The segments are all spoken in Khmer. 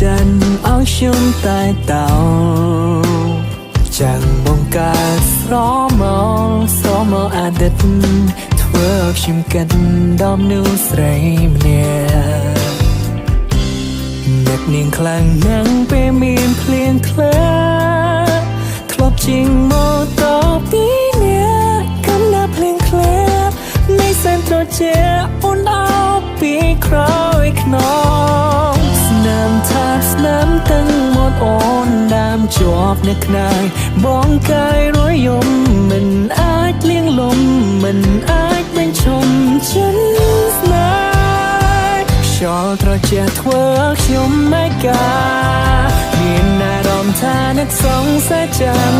จันเอาชมใต้เต่าจังบงกาស្រមអាទិត្យធ្វើឲ្យខ្ញុំកាត់ដំណូស្រីម្នាក់អ្នកនាងខ្លាំងណាស់ពេលមានភ្លៀងធ្លាក់ធ្លាប់ជាងម៉ូតូពីអ្នកកំណាភ្លៀងធ្លាក់នៃសែនត្រជាអូនអោពីក្រោយខ្នងស្នាមថាស្នាមទាំងមកអូនដាមជាប់នៅខ្នើយបងកាយរយំមិនអាចលៀងលំមិនអាចបញ្ឈប់ចិត្តស្នេហ៍ខ្យល់ត្រជាក់ធ្វើខ្ញុំមិនកាមានអារម្មណ៍ថានឹកសងសាចាំ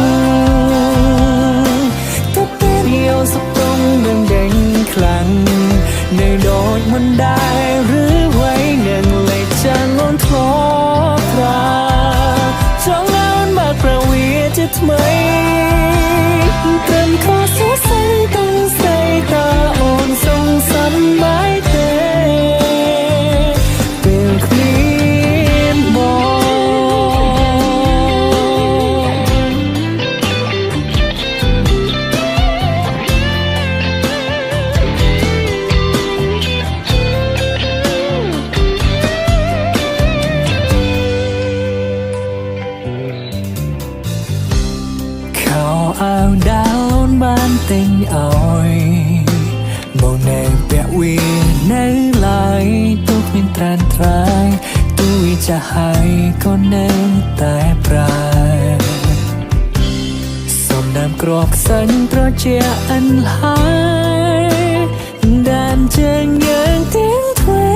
ទៅពេលយកសុខទុក្ខនឹងដេញខ្លាំងនៅដូចមិនដែរឬໄວនឹងលេចចាំងអូនធ្លាប់ប្រាចង់អូនមកប្រវីជាថ្មីត្រឹមខុសសរសៃទាំងស្អីតើអូនសងសំបាយទេពេលគ្មានបងអាវដាវអូនបានទិញឲ្យមកនៅពាក់វានៅឡើយទោះគ្មានត្រានត្រាយទូវាចាស់ហើយក៏នៅតែប្រាសំដាមក្របខ្សាញ់ត្រជាអិនហើយដានជើងយើងទាំងទ្វេ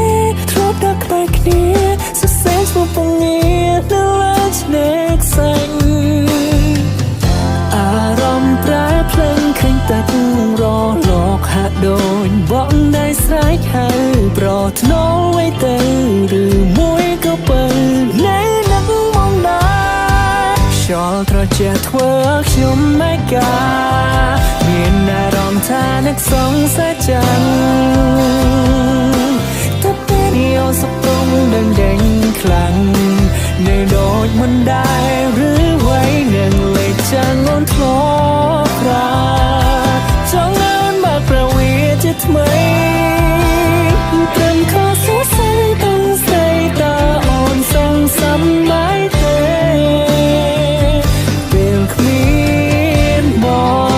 ធ្លាប់ដល់ក្បែរគ្នាសរសេរស្មពងងារនៅលើឆ្នេរខ្សាញ់អារម្មណ៍ប្រែភ្លឹងឃើញតែគូរលោកហាក់ដូចបងได้ស្រែកហៅប្រថ្នូរໄວទៅឬមួយក៏បើនៅនឹងមកដែរខ្យល់ត្រជាក់ធ្វើខ្ញុំមិនកាមានអារម្មណ៍ថានឹកសងសាចាំទៅពេលយកសុខទុក្ខនឹងដេញខ្លាំងនៅដូចមិនដែរឬໄວនឹងលេចចាំងអូនធ្លាប់ប្រាចង់អូនមកប្រវីជាថ្មីត្រឹមខុសសរសៃទាំងស្អីតើអូនសងសំបាយទេពេលគ្មានបង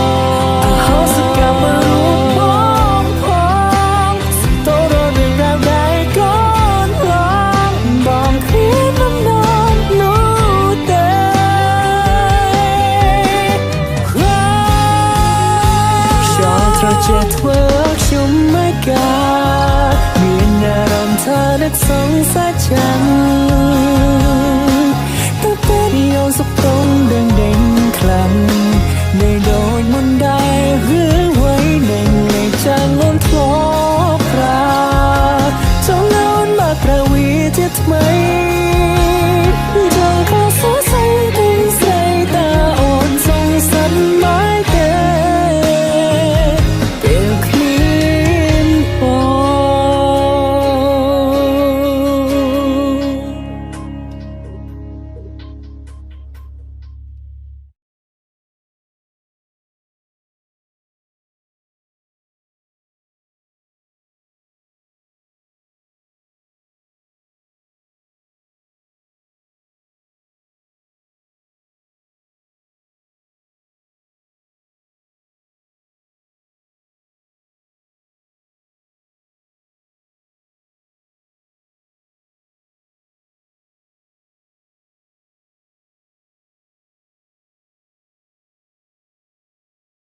អហោសកម្មរូបបងផងតររឿងរ៉ាវដែលកូនឡងបងគ្មានដំណំនោះទេត្រជាក់ធ្វើខ្ញុំមិនកាមានអារម្មណ៍ថានឹកសងសាចាំទៅពេលយកសុខទុក្ខដេញខ្លាំង